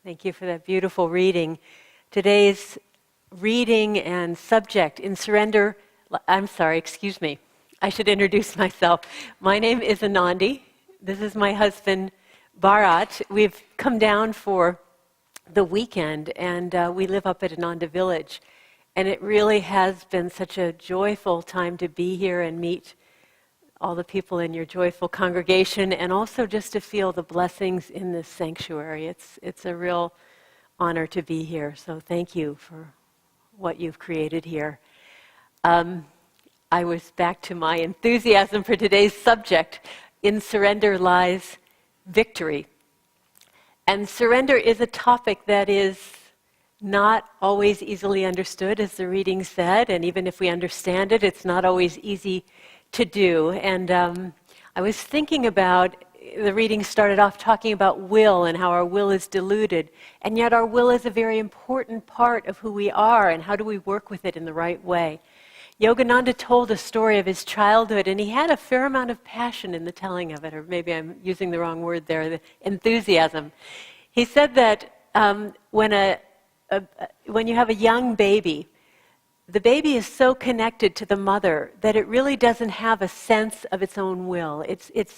Thank you for that beautiful reading. Today's reading and subject in surrender, excuse me. I should introduce myself. My name is Anandi. This is my husband, Bharat. We've come down for the weekend and we live up at Ananda Village. And it really has been such a joyful time to be here and meet all the people in your joyful congregation, and also just to feel the blessings in this sanctuary. It's a real honor to be here, so thank you for what you've created here. I was back to my enthusiasm for today's subject. In surrender lies victory. And surrender is a topic that is not always easily understood, as the reading said, and even if we understand it, it's not always easy to do. And I was thinking about, the reading started off talking about will and how our will is diluted, and yet our will is a very important part of who we are, and how do we work with it in the right way. Yogananda told a story of his childhood, and he had a fair amount of passion in the telling of it, or maybe I'm using the wrong word there, the enthusiasm. He said that when you have a young baby, the baby is so connected to the mother that it really doesn't have a sense of its own will. It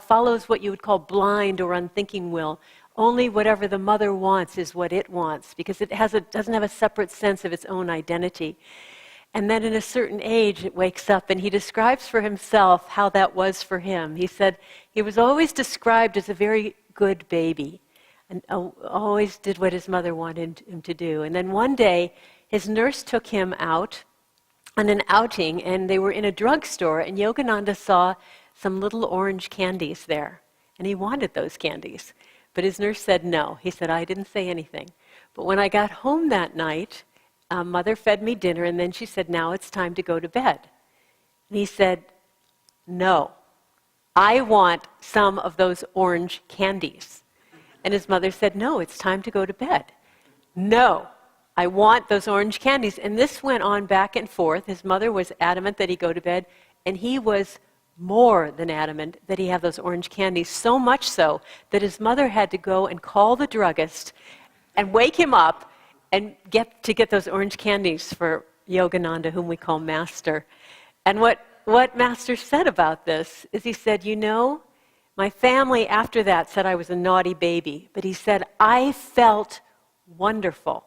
follows what you would call blind or unthinking will. Only whatever the mother wants is what it wants, because it doesn't have a separate sense of its own identity. And then at a certain age, it wakes up, and he describes for himself how that was for him. He said he was always described as a very good baby, and always did what his mother wanted him to do. And then one day, his nurse took him out on an outing, and they were in a drugstore, and Yogananda saw some little orange candies there. And he wanted those candies. But his nurse said no. He said, I didn't say anything. But when I got home that night, Mother fed me dinner, and then she said, now it's time to go to bed. And he said, no, I want some of those orange candies. And his mother said, no, it's time to go to bed. No, I want those orange candies. And this went on back and forth. His mother was adamant that he go to bed, and he was more than adamant that he have those orange candies, so much so that his mother had to go and call the druggist and wake him up and get those orange candies for Yogananda, whom we call Master. And what Master said about this is he said, you know, my family after that said I was a naughty baby, but he said, I felt wonderful.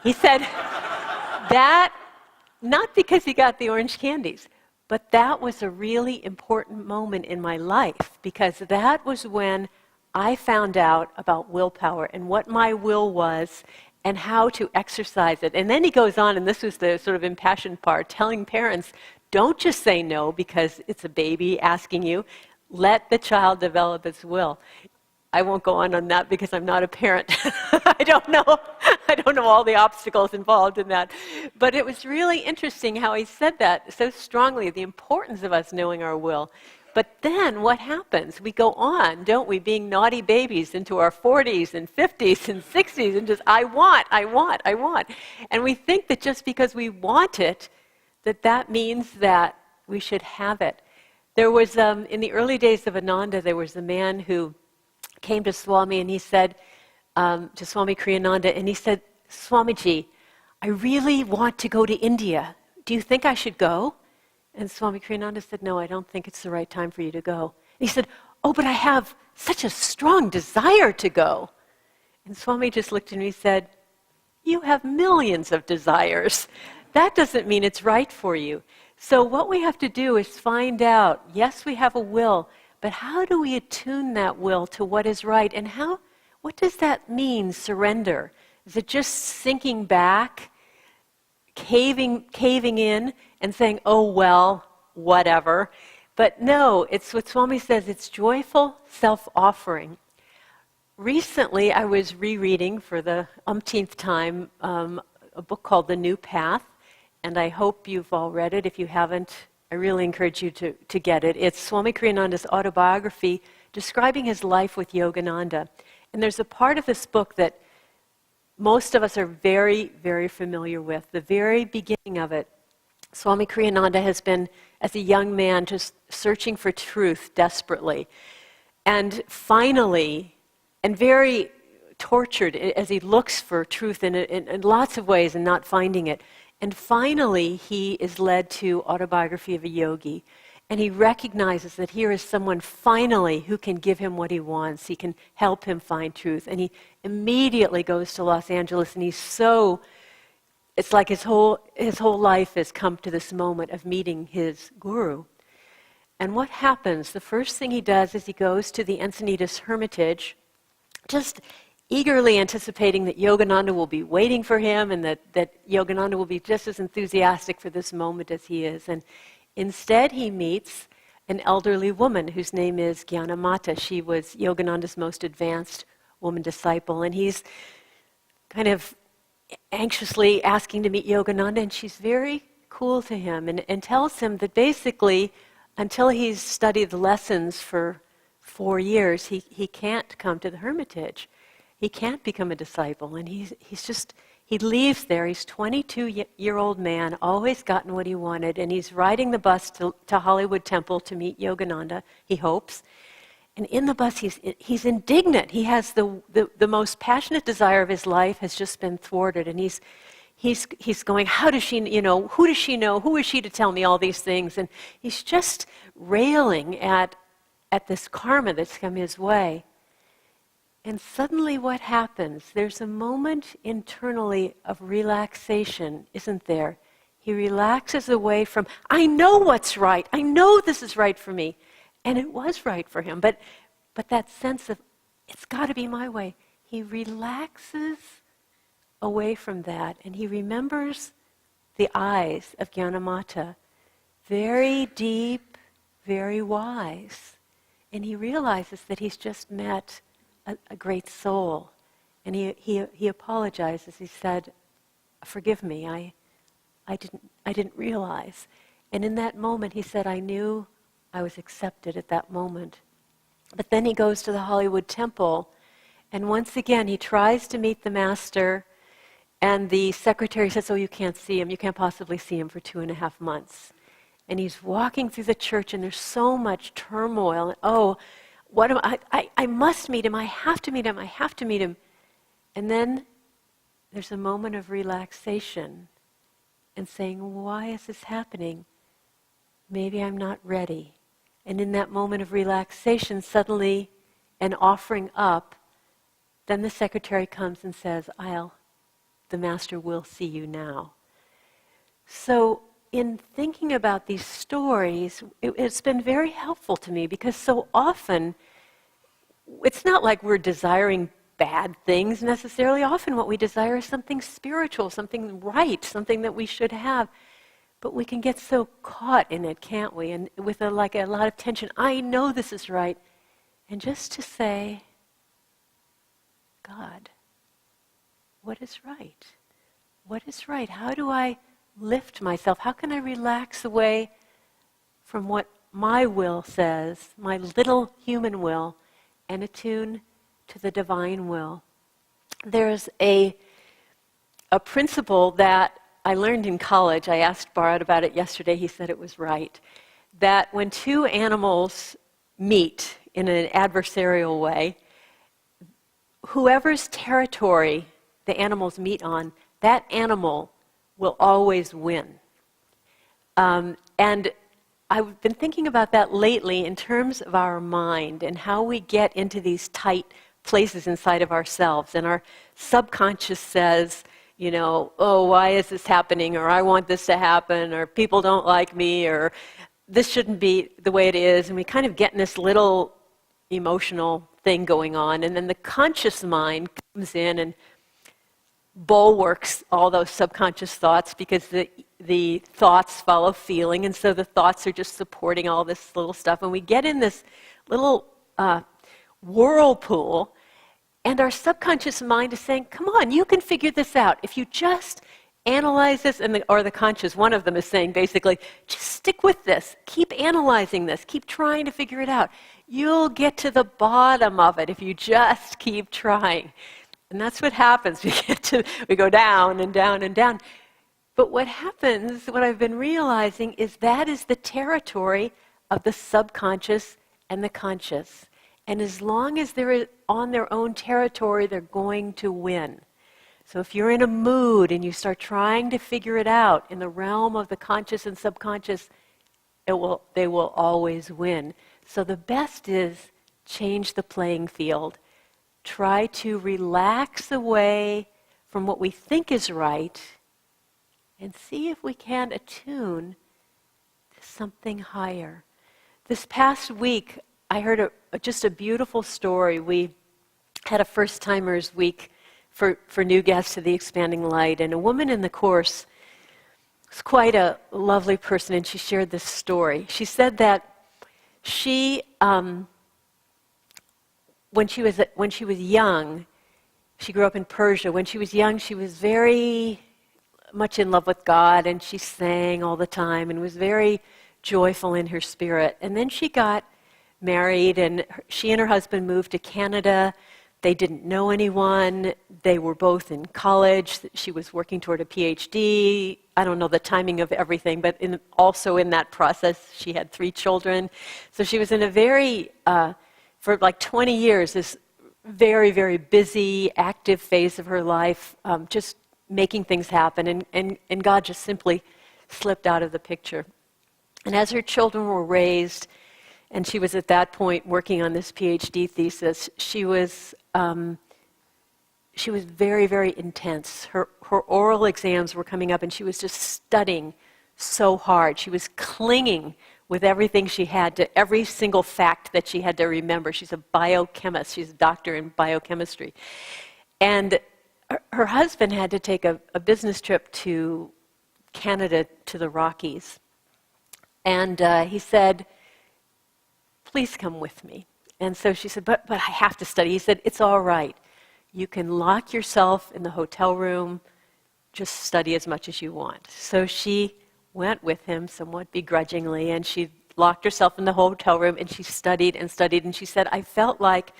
He said that, not because he got the orange candies, but that was a really important moment in my life, because that was when I found out about willpower and what my will was and how to exercise it. And then he goes on, and this was the sort of impassioned part, telling parents, don't just say no because it's a baby asking you. Let the child develop its will. I won't go on that because I'm not a parent. I don't know all the obstacles involved in that. But it was really interesting how he said that so strongly, the importance of us knowing our will. But then what happens? We go on, don't we, being naughty babies into our 40s and 50s and 60s and just, I want. And we think that just because we want it, that means that we should have it. There was, in the early days of Ananda, there was a man who came to Swami, and he said, to Swami Kriyananda, and he said, Swamiji, I really want to go to India. Do you think I should go? And Swami Kriyananda said, no, I don't think it's the right time for you to go. And he said, oh, but I have such a strong desire to go. And Swami just looked at me and said, you have millions of desires. That doesn't mean it's right for you. So what we have to do is find out, yes, we have a will, but how do we attune that will to what is right? And what does that mean, surrender? Is it just sinking back, caving in, and saying, oh, well, whatever? But no, it's what Swami says, it's joyful self-offering. Recently, I was rereading for the umpteenth time a book called The New Path, and I hope you've all read it. If you haven't, I really encourage you to get it. It's Swami Kriyananda's autobiography describing his life with Yogananda. And there's a part of this book that most of us are very, very familiar with. The very beginning of it, Swami Kriyananda has been, as a young man, just searching for truth desperately. And finally, and very tortured as he looks for truth in lots of ways and not finding it. And finally, he is led to Autobiography of a Yogi. And he recognizes that here is someone finally who can give him what he wants. He can help him find truth. And he immediately goes to Los Angeles, and it's like his whole life has come to this moment of meeting his guru. And what happens? The first thing he does is he goes to the Encinitas Hermitage, just eagerly anticipating that Yogananda will be waiting for him and that Yogananda will be just as enthusiastic for this moment as he is. And instead he meets an elderly woman whose name is Gyanamata. She was Yogananda's most advanced woman disciple, and he's kind of anxiously asking to meet Yogananda, and she's very cool to him and tells him that basically until he's studied the lessons for 4 years, he can't come to the Hermitage. He can't become a disciple, and he leaves there. He's a 22-year-old man, always gotten what he wanted, and he's riding the bus to Hollywood Temple to meet Yogananda, he hopes. And in the bus, he's indignant. He has the most passionate desire of his life has just been thwarted, and he's going, how does she, who does she know? Who is she to tell me all these things? And he's just railing at this karma that's come his way. And suddenly what happens? There's a moment internally of relaxation, isn't there? He relaxes away from, I know what's right. I know this is right for me. And it was right for him. But that sense of, it's got to be my way. He relaxes away from that, and he remembers the eyes of Gyanamata, very deep, very wise. And he realizes that he's just met a great soul. And he apologizes. He said, forgive me, I didn't realize. And in that moment he said, I knew I was accepted at that moment. But then he goes to the Hollywood Temple, and once again he tries to meet the master, and the secretary says, oh, you can't see him, you can't possibly see him for 2.5 months. And he's walking through the church, and there's so much turmoil. Oh, what am I must meet him, I have to meet him, I have to meet him. And then there's a moment of relaxation and saying, why is this happening? Maybe I'm not ready. And in that moment of relaxation, suddenly, and offering up, then the secretary comes and says, the master will see you now. So in thinking about these stories, it's been very helpful to me, because so often it's not like we're desiring bad things necessarily. Often what we desire is something spiritual, something right, something that we should have. But we can get so caught in it, can't we? And with a lot of tension, I know this is right. And just to say, God, what is right? What is right? How do I lift myself? How can I relax away from what my will says, my little human will, and attune to the divine will? There's a principle that I learned in college. I asked Bharat about it yesterday. He said it was right. That when two animals meet in an adversarial way, whoever's territory the animals meet on, that animal will always win. And I've been thinking about that lately in terms of our mind and how we get into these tight places inside of ourselves. And our subconscious says, oh, why is this happening? Or I want this to happen, or people don't like me, or this shouldn't be the way it is. And we kind of get in this little emotional thing going on. And then the conscious mind comes in and bulwarks all those subconscious thoughts, because the thoughts follow feeling, and so the thoughts are just supporting all this little stuff. And we get in this little whirlpool, and our subconscious mind is saying, come on, you can figure this out. If you just analyze this, or the conscious, one of them is saying basically, just stick with this, keep analyzing this, keep trying to figure it out. You'll get to the bottom of it if you just keep trying. And that's what happens. We go down and down and down. But what happens, what I've been realizing, is that is the territory of the subconscious and the conscious. And as long as they're on their own territory, they're going to win. So if you're in a mood and you start trying to figure it out in the realm of the conscious and subconscious, they will always win. So the best is change the playing field. Try to relax away from what we think is right and see if we can attune to something higher. This past week, I heard just a beautiful story. We had a first-timers week for new guests to the Expanding Light, and a woman in the course was quite a lovely person, and she shared this story. She said that she, when she was young, she grew up in Persia. When she was young, she was very much in love with God, and she sang all the time and was very joyful in her spirit. And then she got married, and she and her husband moved to Canada. They didn't know anyone. They were both in college. She was working toward a PhD. I don't know the timing of everything, but also in that process, she had 3 children. So she was in a very, for like 20 years, this very, very busy, active phase of her life, just making things happen. And God just simply slipped out of the picture. And as her children were raised, and she was at that point working on this PhD thesis, she was very, very intense. Her oral exams were coming up, and she was just studying so hard. She was clinging with everything she had to every single fact that she had to remember. She's a biochemist. She's a doctor in biochemistry. And her husband had to take a business trip to Canada, to the Rockies. And he said, "Please come with me." And so she said, but I have to study. He said, "It's all right. You can lock yourself in the hotel room, just study as much as you want." So she went with him somewhat begrudgingly, and she locked herself in the hotel room, and she studied and studied. And she said, "I felt like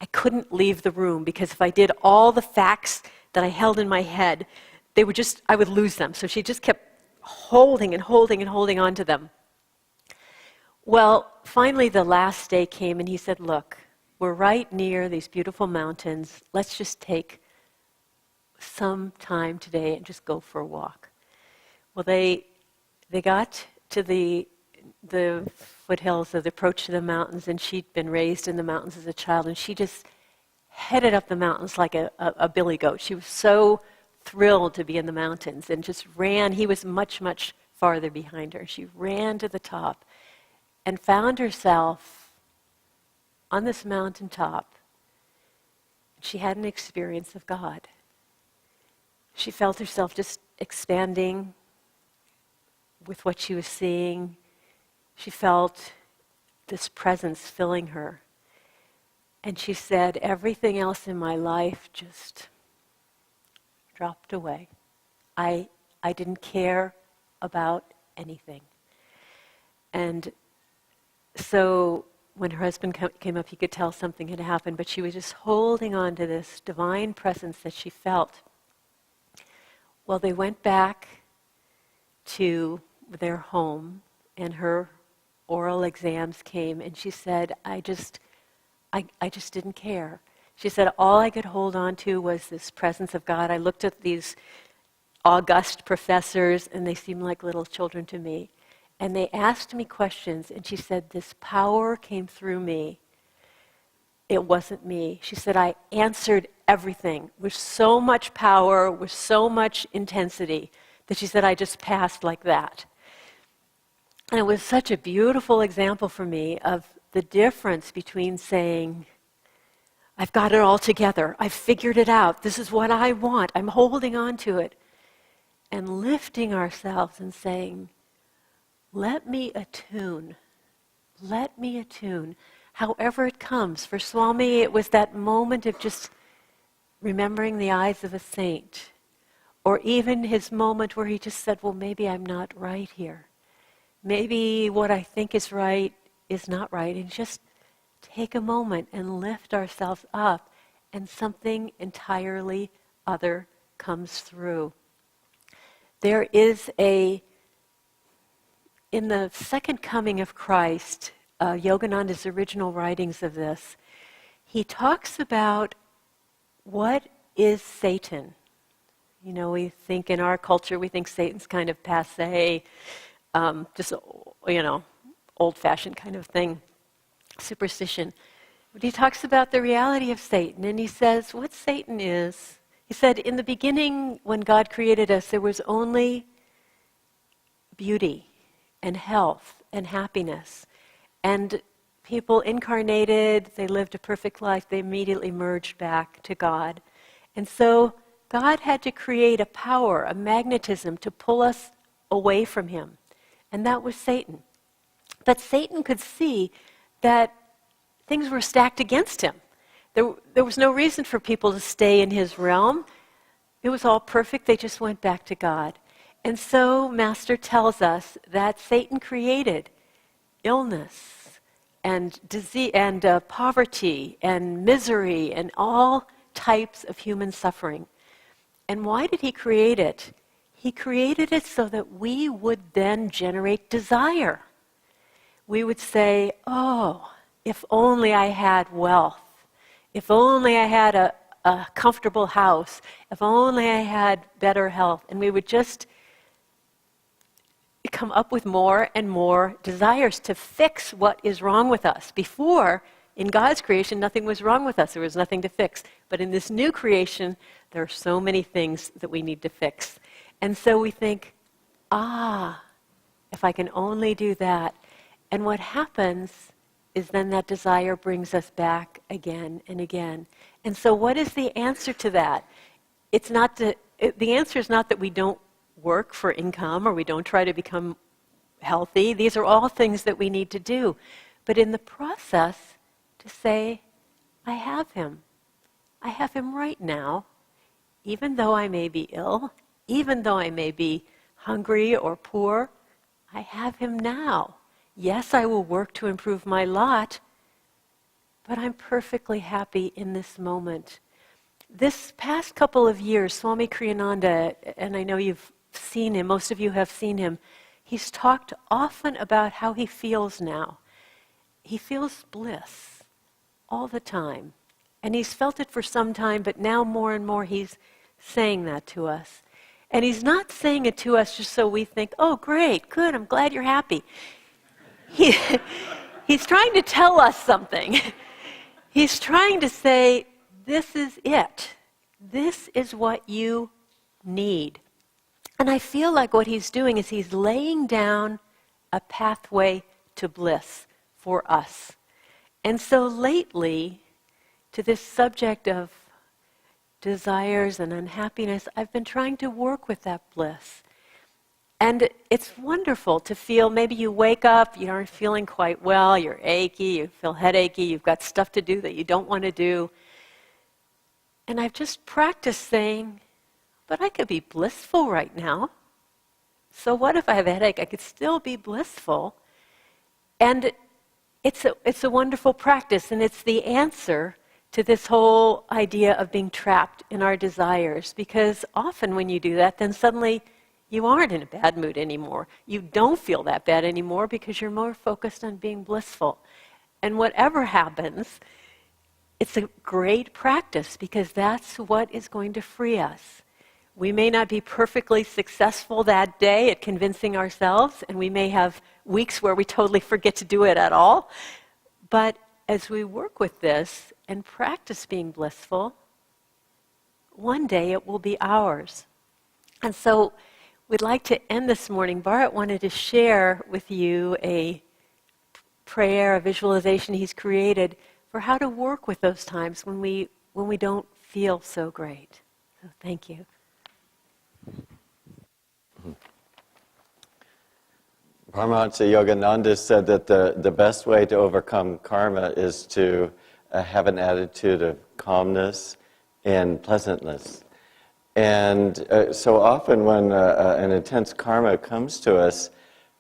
I couldn't leave the room, because if I did all the facts that I held in my head, I would lose them." So she just kept holding and holding and holding on to them. Well, finally the last day came, and he said, "Look, we're right near these beautiful mountains. Let's just take some time today and just go for a walk." Well, they got to the foothills of the approach to the mountains, and she'd been raised in the mountains as a child, and she just headed up the mountains like a billy goat. She was so thrilled to be in the mountains and just ran. He was much, much farther behind her. She ran to the top and found herself on this mountaintop. She had an experience of God. She felt herself just expanding with what she was seeing. She felt this presence filling her. And she said, "Everything else in my life just dropped away. I didn't care about anything." And so when her husband came up, he could tell something had happened, but she was just holding on to this divine presence that she felt. Well, they went back to their home, and her oral exams came, and she said, I just didn't care. She said, all I could hold on to was this presence of God. I looked at these august professors, and they seemed like little children to me. And they asked me questions, and she said, this power came through me. It wasn't me. She said, I answered everything with so much power, with so much intensity, that she said, I just passed like that. And it was such a beautiful example for me of the difference between saying, I've got it all together, I've figured it out, this is what I want, I'm holding on to it, and lifting ourselves and saying, let me attune, however it comes. For Swami, it was that moment of just remembering the eyes of a saint, or even his moment where he just said, well, maybe I'm not right here. Maybe what I think is right is not right, and just take a moment and lift ourselves up, and something entirely other comes through. There is in the second coming of Christ, Yogananda's original writings of this, he talks about what is Satan. You know, we think in our culture, we think Satan's kind of passé, just, old-fashioned kind of thing, superstition. But he talks about the reality of Satan, and he says what Satan is. He said, in the beginning, when God created us, there was only beauty and health and happiness. And people incarnated, they lived a perfect life, they immediately merged back to God. And so God had to create a power, a magnetism to pull us away from him. And that was Satan. But Satan could see that things were stacked against him. There was no reason for people to stay in his realm. It was all perfect. They just went back to God. And so Master tells us that Satan created illness and disease and poverty and misery and all types of human suffering. And why did he create it? He created it so that we would then generate desire. We would say, oh, if only I had wealth. If only I had a comfortable house. If only I had better health. And we would just come up with more and more desires to fix what is wrong with us. Before, in God's creation, nothing was wrong with us. There was nothing to fix. But in this new creation, there are so many things that we need to fix. And so we think, if I can only do that. And what happens is then that desire brings us back again and again. And so what is the answer to that? The answer is not that we don't work for income or we don't try to become healthy. These are all things that we need to do. But in the process, to say, I have him. I have him right now, even though I may be ill, even though I may be hungry or poor, I have him now. Yes, I will work to improve my lot, but I'm perfectly happy in this moment. This past couple of years, Swami Kriyananda, and I know you've seen him, most of you have seen him, he's talked often about how he feels now. He feels bliss all the time. And he's felt it for some time, but now more and more he's saying that to us. And he's not saying it to us just so we think, oh, great, good, I'm glad you're happy. He's trying to tell us something. He's trying to say, this is it. This is what you need. And I feel like what he's doing is he's laying down a pathway to bliss for us. And so lately, to this subject of desires and unhappiness, I've been trying to work with that bliss. And it's wonderful to feel, maybe you wake up, you aren't feeling quite well, you're achy, you feel headachy, you've got stuff to do that you don't want to do. And I've just practiced saying, but I could be blissful right now. So what if I have a headache? I could still be blissful. And it's a wonderful practice, and it's the answer to this whole idea of being trapped in our desires. Because often when you do that, then suddenly you aren't in a bad mood anymore. You don't feel that bad anymore because you're more focused on being blissful. And whatever happens, it's a great practice because that's what is going to free us. We may not be perfectly successful that day at convincing ourselves, and we may have weeks where we totally forget to do it at all. But as we work with this and practice being blissful, one day it will be ours. And so we'd like to end this morning. Bharat wanted to share with you a prayer, a visualization he's created for how to work with those times when we don't feel so great. So thank you. Paramahansa Yogananda said that the best way to overcome karma is to have an attitude of calmness and pleasantness. And so often when an intense karma comes to us,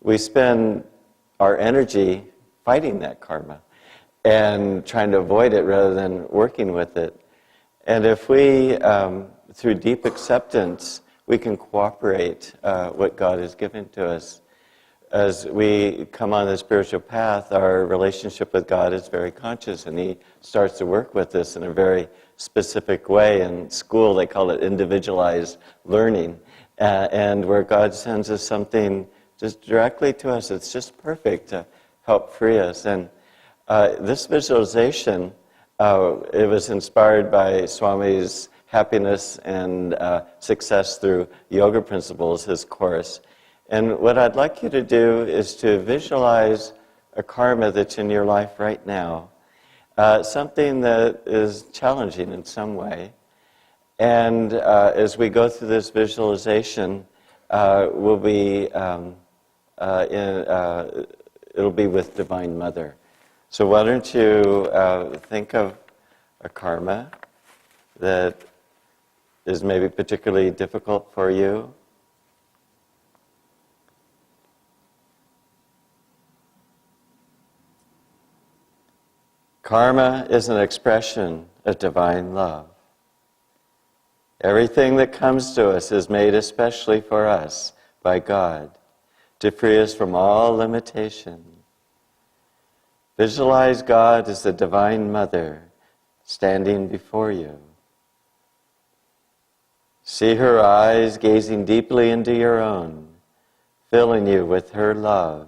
we spend our energy fighting that karma and trying to avoid it rather than working with it. And if we, through deep acceptance, we can cooperate what God has given to us. as we come on the spiritual path, our relationship with God is very conscious, and He starts to work with us in a very specific way. In school, they call it individualized learning, and where God sends us something just directly to us. It's just perfect to help free us. And this visualization, it was inspired by Swami's Happiness and Success Through Yoga Principles, his course. And what I'd like you to do is to visualize a karma that's in your life right now, something that is challenging in some way. And as we go through this visualization, we'll be it'll be with Divine Mother. So why don't you think of a karma that is maybe particularly difficult for you. Karma is an expression of divine love. Everything that comes to us is made especially for us by God to free us from all limitation. Visualize God as the Divine Mother standing before you. See her eyes gazing deeply into your own, filling you with her love.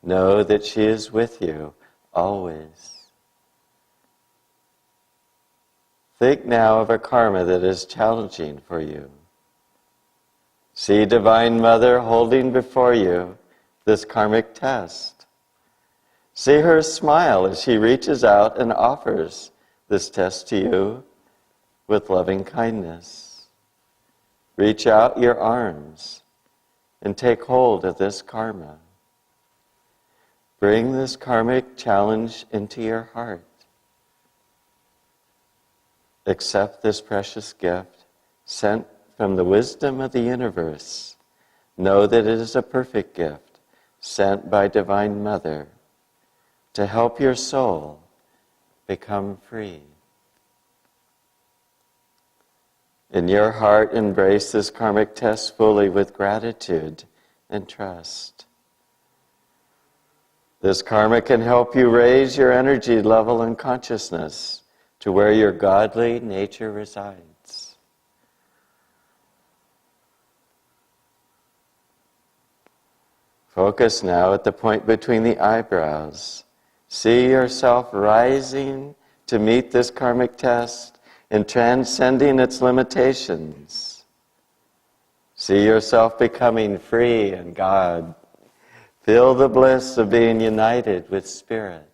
Know that she is with you always. Think now of a karma that is challenging for you. See Divine Mother holding before you this karmic test. See her smile as she reaches out and offers this test to you with loving kindness. Reach out your arms and take hold of this karma. Bring this karmic challenge into your heart. Accept this precious gift sent from the wisdom of the universe. Know that it is a perfect gift sent by Divine Mother to help your soul become free. In your heart, embrace this karmic test fully with gratitude and trust. This karma can help you raise your energy level and consciousness to where your godly nature resides. Focus now at the point between the eyebrows. See yourself rising to meet this karmic test and transcending its limitations. See yourself becoming free in God. Feel the bliss of being united with Spirit.